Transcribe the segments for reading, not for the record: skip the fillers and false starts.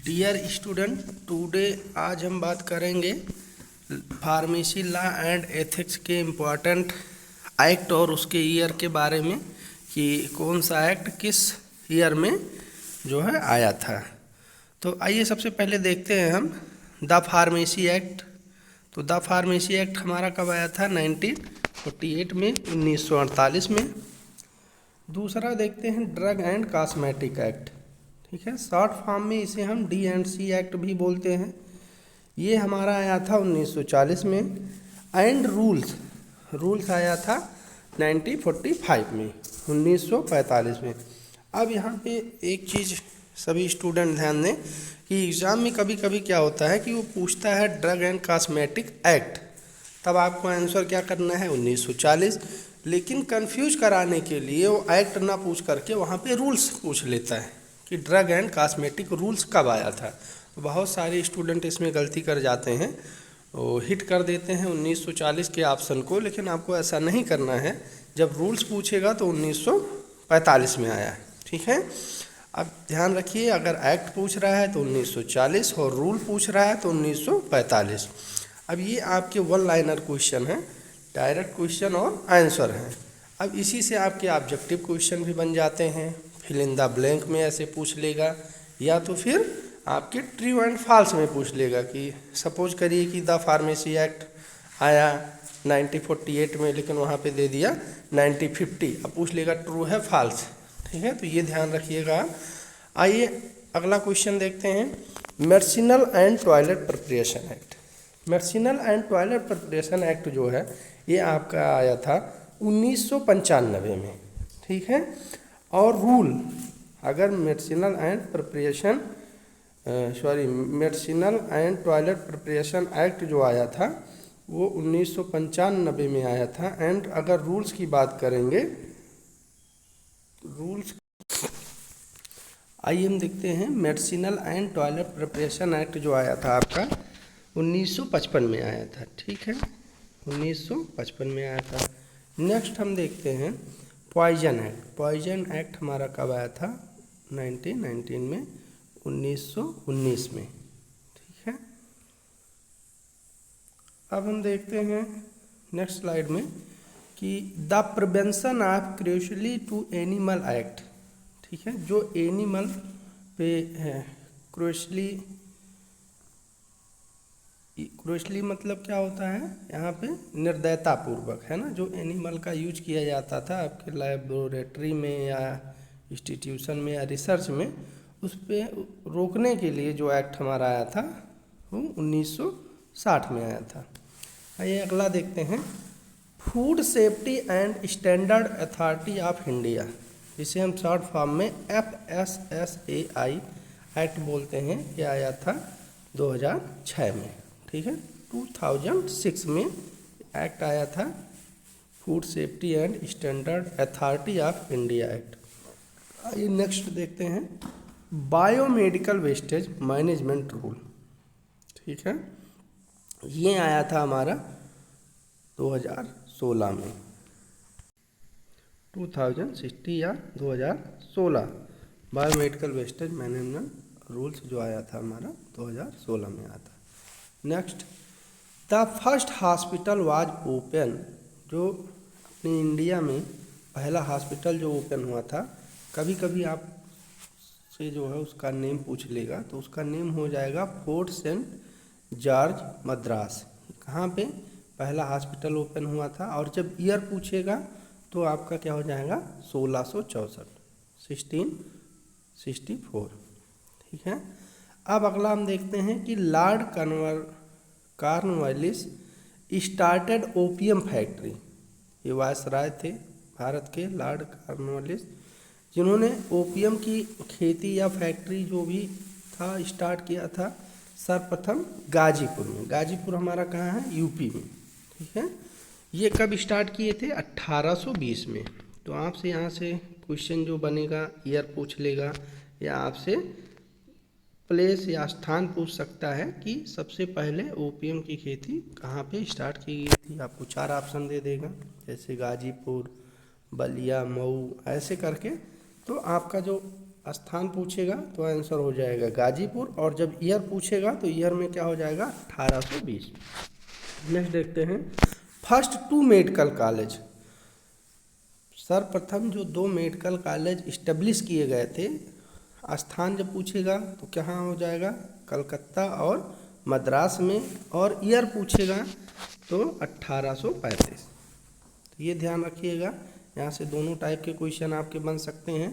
Dear student, today आज हम बात करेंगे फार्मेसी लॉ एंड एथिक्स के इम्पोर्टेंट एक्ट और उसके ईयर के बारे में कि कौन सा एक्ट किस ईयर में जो है आया था। तो आइए सबसे पहले देखते हैं हम द फार्मेसी एक्ट। तो द फार्मेसी एक्ट हमारा कब आया था? 1948 में, 1948 में। दूसरा देखते हैं ड्रग एंड कॉस्मेटिक एक्ट। ठीक है, शॉर्ट फॉर्म में इसे हम D&C एक्ट भी बोलते हैं। ये हमारा आया था 1940 में। एंड रूल्स आया था 1945 में, 1945 में। अब यहाँ पे एक चीज़ सभी स्टूडेंट ध्यान दें कि एग्ज़ाम में कभी कभी क्या होता है कि वो पूछता है ड्रग एंड कॉस्मेटिक एक्ट, तब आपको आंसर क्या करना है? 1940। लेकिन कंफ्यूज कराने के लिए वो एक्ट ना पूछ करके वहाँ पे रूल्स पूछ लेता है कि ड्रग एंड कॉस्मेटिक रूल्स कब आया था। तो बहुत सारे स्टूडेंट इसमें गलती कर जाते हैं, वो हिट कर देते हैं 1940 के ऑप्शन को, लेकिन आपको ऐसा नहीं करना है। जब रूल्स पूछेगा तो 1945 में आया है। ठीक है, अब ध्यान रखिए, अगर एक्ट पूछ रहा है तो 1940 और रूल पूछ रहा है तो 1945। अब ये आपके वन लाइनर क्वेश्चन है, डायरेक्ट क्वेश्चन और आंसर है। अब इसी से आपके ऑब्जेक्टिव क्वेश्चन भी बन जाते हैं। फिल इन द ब्लैंक में ऐसे पूछ लेगा, या तो फिर आपके ट्रू एंड फॉल्स में पूछ लेगा कि सपोज करिए कि द फार्मेसी एक्ट आया 1948 में, लेकिन वहाँ पे दे दिया 1950। अब पूछ लेगा ट्रू है फॉल्स। ठीक है, तो ये ध्यान रखिएगा। आइए अगला क्वेश्चन देखते हैं, medicinal and toilet preparation act. Medicinal and toilet preparation act जो है ये आपका आया था 1995 में। ठीक है, और रूल अगर medicinal and toilet preparation act जो आया था वो 1995 में आया था। एंड अगर रूल्स की बात करेंगे, रूल्स आइए हम देखते हैं, medicinal and toilet preparation act जो आया था आपका 1955 में आया था। ठीक है, 1955 में आया था। नेक्स्ट हम देखते हैं पॉइजन एक्ट। पॉइजन एक्ट हमारा कब आया था? 1919 में, 1919 में। ठीक है, अब हम देखते हैं नेक्स्ट स्लाइड में कि the prevention of cruelty to animal act. ठीक है, जो एनिमल पे है क्रूएल्टी मतलब क्या होता है यहाँ पे? निर्दयता पूर्वक, है ना, जो एनिमल का यूज किया जाता था आपके लैबोरेटरी में या इंस्टीट्यूशन में या रिसर्च में, उस पर रोकने के लिए जो एक्ट हमारा आया था वो 1960 में आया था। आइए अगला देखते हैं, food safety and standard authority of India, जिसे हम शॉर्ट फॉर्म में FSSAI एक्ट बोलते हैं। यह आया था 2006 में। ठीक है, 2006 में एक्ट आया था, food safety and standard authority of India act. आइए नेक्स्ट देखते हैं, बायोमेडिकल वेस्टेज मैनेजमेंट रूल। ठीक है, ये आया था हमारा 2016 में, 2060 या 2016। बायोमेडिकल वेस्टेज मैनेजमेंट रूल्स जो आया था हमारा 2016 में आया था। Next, the first hospital was open. जो अपने इंडिया में पहला हॉस्पिटल जो ओपन हुआ था, कभी कभी आप से जो है उसका नेम पूछ लेगा, तो उसका नेम हो जाएगा फोर्ट सेंट जॉर्ज मद्रास। कहाँ पे पहला हॉस्पिटल ओपन हुआ था? और जब ईयर पूछेगा तो आपका क्या हो जाएगा? 1664, 1664। ठीक है, अब अगला हम देखते हैं कि Lord Cornwallis started opium factory. ये वायसराय थे भारत के, लॉर्ड कॉर्नवालिस, जिन्होंने ओपियम की खेती या फैक्ट्री जो भी था स्टार्ट किया था सर्वप्रथम गाजीपुर में। गाजीपुर हमारा कहाँ है? यूपी में। ठीक है, ये कब स्टार्ट किए थे? 1820 में। तो आपसे यहाँ से क्वेश्चन जो बनेगा ईयर पूछ लेगा, या आपसे प्लेस या स्थान पूछ सकता है कि सबसे पहले ओपियम की खेती कहाँ पे स्टार्ट की गई थी। आपको 4 ऑप्शन दे देगा, जैसे गाजीपुर, बलिया, मऊ, ऐसे करके। तो आपका जो स्थान पूछेगा तो आंसर हो जाएगा गाजीपुर, और जब ईयर पूछेगा तो ईयर में क्या हो जाएगा 1820। नेक्स्ट देखते हैं फर्स्ट 2 मेडिकल कॉलेज। सर्वप्रथम जो 2 मेडिकल कॉलेज इस्टेब्लिश किए गए थे, स्थान जब पूछेगा तो कहाँ हो जाएगा कलकत्ता और मद्रास में, और ईयर पूछेगा तो 1835। तो ये ध्यान रखिएगा, यहाँ से दोनों टाइप के क्वेश्चन आपके बन सकते हैं।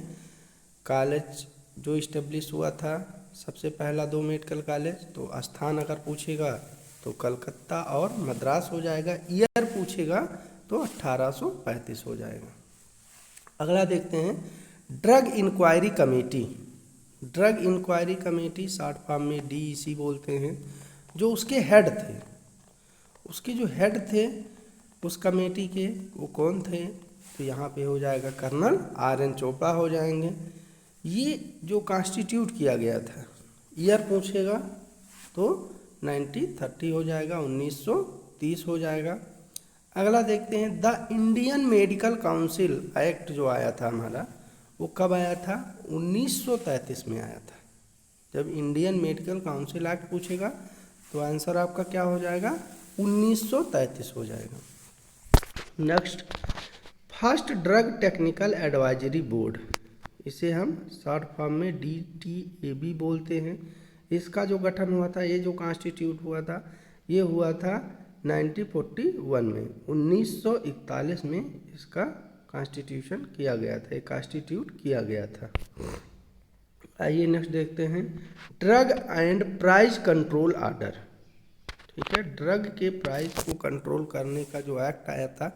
कॉलेज जो इस्टेब्लिश हुआ था सबसे पहला 2 मेडिकल कॉलेज, तो स्थान अगर पूछेगा तो कलकत्ता और मद्रास हो जाएगा, ईयर पूछेगा तो 1835 हो जाएगा। अगला देखते हैं drug inquiry committee. Drug inquiry committee short form में DEC बोलते हैं। जो उसके हेड थे, उसके जो हेड थे उस कमेटी के, वो कौन थे? तो यहाँ पे हो जाएगा कर्नल RN चोपड़ा हो जाएंगे। ये जो कॉन्स्टिट्यूट किया गया था, ईयर पूछेगा तो 1930 हो जाएगा, 1930 हो जाएगा। अगला देखते हैं the Indian medical council act जो आया था हमारा, वो कब आया था? 1933 में आया था। जब इंडियन मेडिकल काउंसिल एक्ट पूछेगा तो आंसर आपका क्या हो जाएगा 1933 हो जाएगा। Next first drug technical advisory board, इसे हम शॉर्ट फॉर्म में DTAB बोलते हैं। इसका जो गठन हुआ था, ये जो कॉन्स्टिट्यूट हुआ था, ये हुआ था 1941 में, 1941 में इसका कॉन्स्टिट्यूशन किया गया था, एक कॉन्स्टिट्यूट किया गया था। आइए नेक्स्ट देखते हैं drug and price control order. ठीक है, ड्रग के प्राइस को कंट्रोल करने का जो एक्ट आया था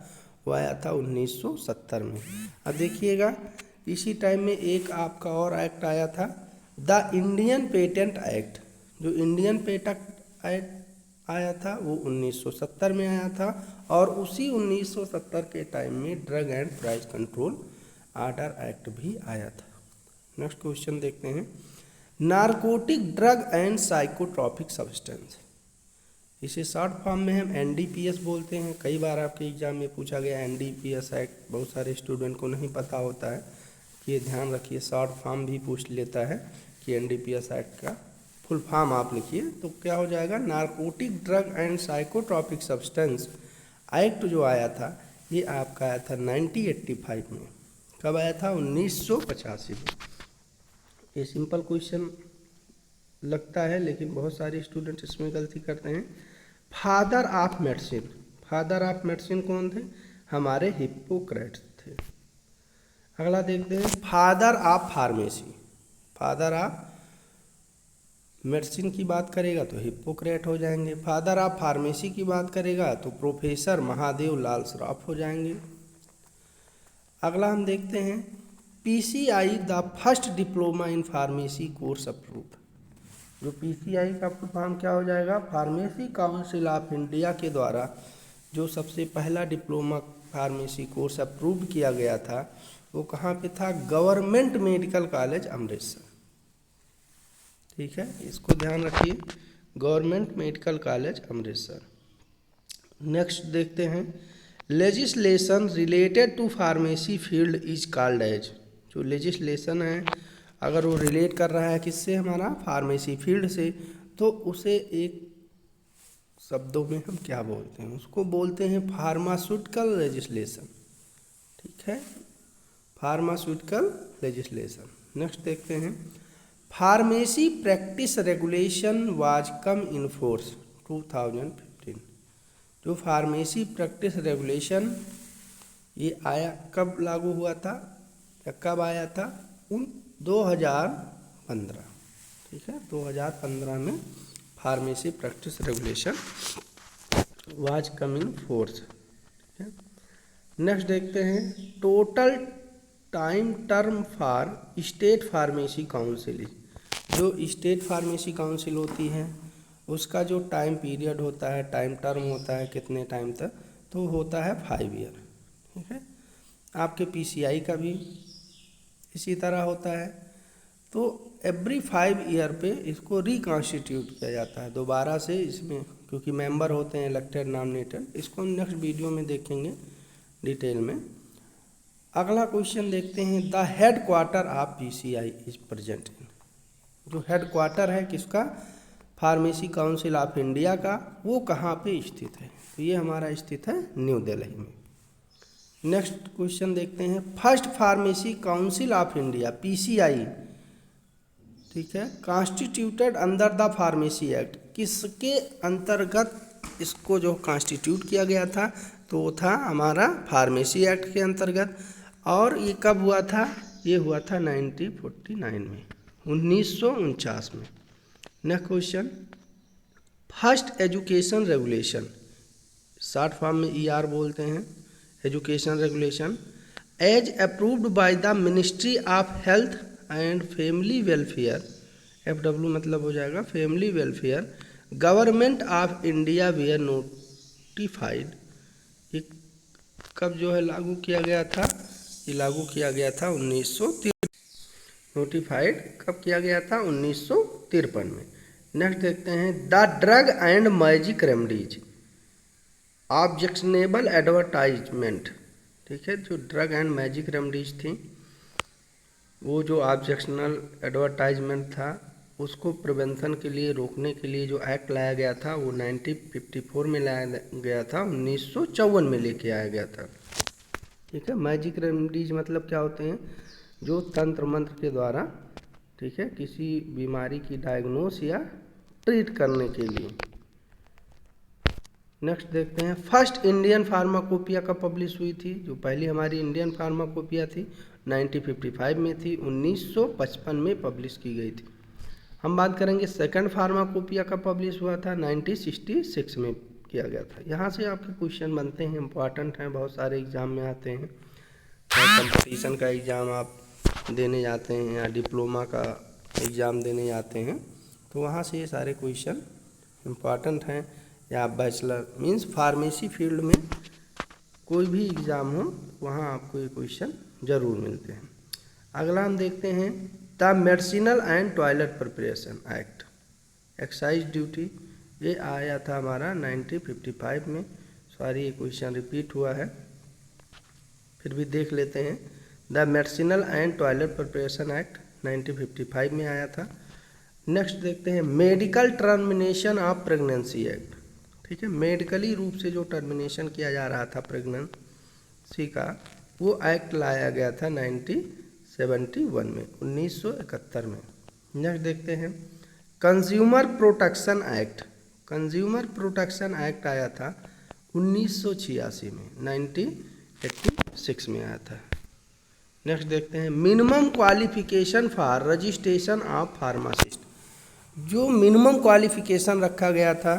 वो आया था 1970 में। अब देखिएगा इसी टाइम में एक आपका और एक्ट आया था द इंडियन पेटेंट एक्ट। जो इंडियन पेटेंट एक्ट आया था वो 1970 में आया था, और उसी 1970 के टाइम में drug and price control order act भी आया था। नेक्स्ट क्वेश्चन देखते हैं narcotic drug and psychotropic substance. इसे शॉर्ट फॉर्म में हम NDPS बोलते हैं। कई बार आपके एग्जाम में पूछा गया NDPS एक्ट, बहुत सारे स्टूडेंट को नहीं पता होता है, ये ध्यान रखिए। शॉर्ट फॉर्म भी पूछ लेता है कि NDPS एक्ट का फुल फॉर्म आप लिखिए तो क्या हो जाएगा narcotic drug and psychotropic substance act जो आया था ये आपका आया था 1985 में। कब आया था? 1985 में। ये सिंपल क्वेश्चन लगता है लेकिन बहुत सारे स्टूडेंट इसमें गलती करते हैं। Father of medicine, father of medicine कौन थे? हमारे हिप्पोक्रेट्स थे। अगला देखते हैं father of pharmacy. Father of medicine की बात करेगा तो हिप्पोक्रेट हो जाएंगे। फादर ऑफ फार्मेसी की बात करेगा तो प्रोफेसर महादेव लाल श्रॉफ हो जाएंगे। अगला हम देखते हैं PCI the first diploma in pharmacy course approved. जो PCI का फुल फॉर्म क्या हो जाएगा? फार्मेसी काउंसिल ऑफ इंडिया के द्वारा जो सबसे पहला डिप्लोमा फार्मेसी कोर्स अप्रूव किया गया था वो कहाँ पे था? Government medical college Amritsar. ठीक है, इसको ध्यान रखिए, government medical college Amritsar. Next देखते हैं legislation related to pharmacy field is called as. जो लेजिस्लेशन है अगर वो रिलेट कर रहा है किससे? हमारा फार्मेसी फील्ड से, तो उसे एक शब्दों में हम क्या बोलते हैं? उसको बोलते हैं फार्मास्यूटिकल लेजिस्लेशन। ठीक है, फार्मास्यूटिकल लेजिस्लेशन। नेक्स्ट देखते हैं pharmacy practice regulation was come in force 2015। जो फार्मेसी प्रैक्टिस रेगुलेशन ये आया, कब लागू हुआ था या कब आया था? 2015। ठीक है, 2015 में pharmacy practice regulation was come in force. ठीक है, नेक्स्ट देखते हैं total time term for state pharmacy council. जो स्टेट फार्मेसी काउंसिल होती है उसका जो टाइम पीरियड होता है, टाइम टर्म होता है कितने टाइम तक, तो होता है 5 ईयर। ठीक है, आपके PCI का भी इसी तरह होता है। तो एवरी 5 ईयर पे इसको रिकॉन्स्टिट्यूट किया जाता है दोबारा से, इसमें क्योंकि मेंबर होते हैं इलेक्टेड नॉमिनेटेड। इसको हम नेक्स्ट वीडियो में देखेंगे डिटेल में। अगला क्वेश्चन देखते हैं, the head quarter of PCI is present in. जो हेड क्वार्टर है किसका, फार्मेसी काउंसिल ऑफ इंडिया का, वो कहाँ पे स्थित है, तो ये हमारा स्थित है न्यू दिल्ली में। नेक्स्ट क्वेश्चन देखते हैं, first pharmacy council of India PCI, ठीक है, constituted under the pharmacy act, किसके अंतर्गत इसको जो कॉन्स्टिट्यूट किया गया था, तो वो था हमारा फार्मेसी एक्ट के अंतर्गत। और ये कब हुआ था, ये हुआ था 1949 में, 1949 में। Next question, first education regulation, short form में ER बोलते हैं, education regulation, as approved by the ministry of health and family welfare, FW मतलब हो जाएगा family welfare, government of India were notified. ये कब जो है लागू किया गया था, ये लागू किया गया था 1953, नोटिफाइड कब किया गया था, 1953 में। नेक्स्ट देखते हैं, the drug and magic remedies objectionable advertisement, ठीक है, जो ड्रग एंड मैजिक रेमडीज थी, वो जो ऑब्जेक्शनल एडवर्टाइजमेंट था, उसको प्रिवेंशन के लिए, रोकने के लिए जो एक्ट लाया गया था, वो 1954 में लाया गया था, 1954 में लेके आया गया था, ठीक है। मैजिक रेमडीज मतलब क्या होते हैं, जो तंत्र मंत्र के द्वारा, ठीक है, किसी बीमारी की डायग्नोस या ट्रीट करने के लिए। नेक्स्ट देखते हैं, फर्स्ट इंडियन फार्माकोपिया कब पब्लिश हुई थी, जो पहली हमारी इंडियन फार्माकोपिया थी 1955 में थी, 1955 में पब्लिश की गई थी। हम बात करेंगे सेकंड फार्माकोपिया कब पब्लिश हुआ था, 1966 में किया गया था। यहाँ से आपके क्वेश्चन बनते हैं, इंपॉर्टेंट हैं, बहुत सारे एग्जाम में आते हैं, कंपटीशन का एग्ज़ाम आप देने जाते हैं या डिप्लोमा का एग्ज़ाम देने जाते हैं, तो वहाँ से ये सारे क्वेश्चन इम्पॉर्टेंट हैं। या बैचलर मीन्स फार्मेसी फील्ड में कोई भी एग्ज़ाम हो, वहाँ आपको ये क्वेश्चन ज़रूर मिलते हैं। अगला हम देखते हैं, the medicinal and toilet preparation act, excise duty, ये आया था हमारा 1955 में। सॉरी, ये क्वेश्चन रिपीट हुआ है, फिर भी देख लेते हैं। The medicinal and toilet preparation act 1955 में आया था। नेक्स्ट देखते हैं, medical termination of pregnancy act, ठीक है, मेडिकली रूप से जो टर्मिनेशन किया जा रहा था प्रेगनेंसी का, वो एक्ट लाया गया था 1971 में, 1971 में। नेक्स्ट देखते हैं, consumer protection act, consumer protection act आया था 1986 में, 1986 में आया था। नेक्स्ट देखते हैं, minimum qualification for registration of pharmacist, जो मिनिमम क्वालिफिकेशन रखा गया था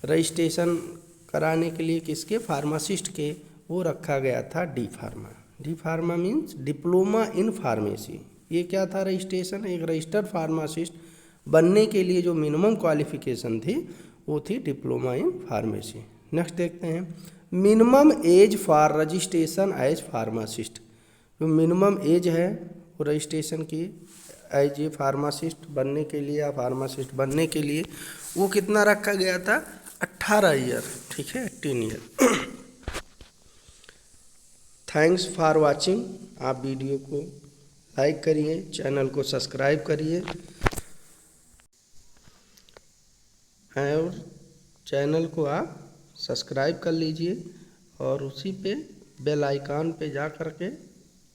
रजिस्ट्रेशन कराने के लिए किसके, फार्मासिस्ट के, वो रखा गया था D pharma. D pharma means diploma in pharmacy. ये क्या था, रजिस्ट्रेशन, एक रजिस्टर्ड फार्मासिस्ट बनने के लिए जो मिनिमम क्वालिफिकेशन थी, वो थी डिप्लोमा इन फार्मेसी। नेक्स्ट देखते हैं, minimum age for registration as pharmacist, जो मिनिमम एज है वो रजिस्ट्रेशन की एज ए फार्मासिस्ट बनने के लिए या फार्मासिस्ट बनने के लिए, वो कितना रखा गया था, 18 ईयर, ठीक है, 18 ईयर। Thanks for watching. आप वीडियो को लाइक करिए, चैनल को सब्सक्राइब करिए और चैनल को आप सब्सक्राइब कर लीजिए और उसी पे बेल आइकन पे जा कर के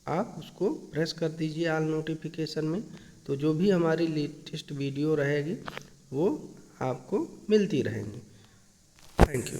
आप उसको प्रेस कर दीजिए ऑल नोटिफिकेशन में, तो जो भी हमारी लेटेस्ट वीडियो रहेगी वो आपको मिलती रहेंगी। Thank you.